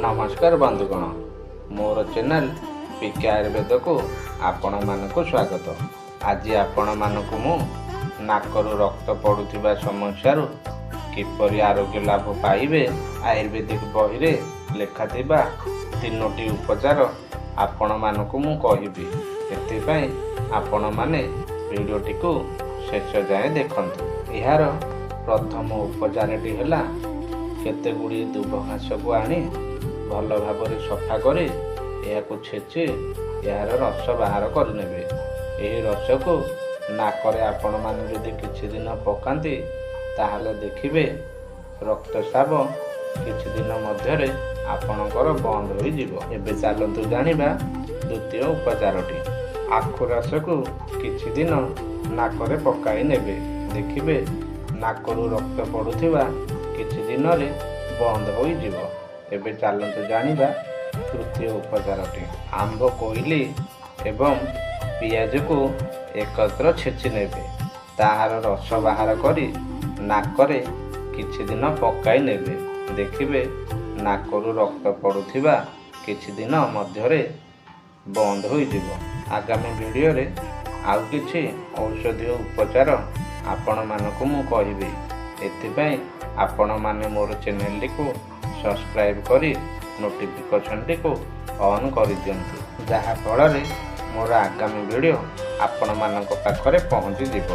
नमस्कार बंधुगण, मोर चैनल पीके आयुर्वेद को आपण मानक स्वागत। आज आपण मानक मु नाकरु रक्त पड़ुथिबा समस्या किपरि आरोग्य लाभ पाइबे आयुर्वेदिक बही रे लेखाथिबा 3टी उपचार आपण मानक मु कहिबी। एथिपई आपण माने वीडियोटी को शेष जाए देखंतु। यार प्रथम उपचारटी हैला केते गुडी दुब घास को आनी भल भाव सफा करे या छेची यार रस बाहर करने। यही रस को नाकरे आपण माने यदि किछि दिन पकांती ताहले देखिबे रक्तस्राव किछि दिन मध्यरे आपणकर बंद होई जिवो। एबे चलंतु जानिबा द्वितीय उपचारटी। आखु रस को किछि दिन नाकरे पकाई नेबे, देखिबे नाकरू रक्त पड़ुथिबा किछि दिन रे बंद होई जिवो। एबे चलंतु जानिबा तृतीय उपचारटी। आंब कोइली एवं पियाज को एकत्र छेची नेबे, ताहार रस बाहर करी नाकरे किछि दिन पकाई नेबे, देखिबे नाकरू रक्त पड़ुथिबा किछि दिन मध्यरे बंद होई जिवो। आगामी वीडियो रे आउ किछि औषधीय उपचार आपण मानकु मु कहिबे। एथिपई आपण माने मोर चैनल को सब्सक्राइब करी नोटिफिकेशन को ऑन कर दियंतु, जहा फल मोर आगामी वीडियो आपण मानक पाखरे पहुंची जिवो।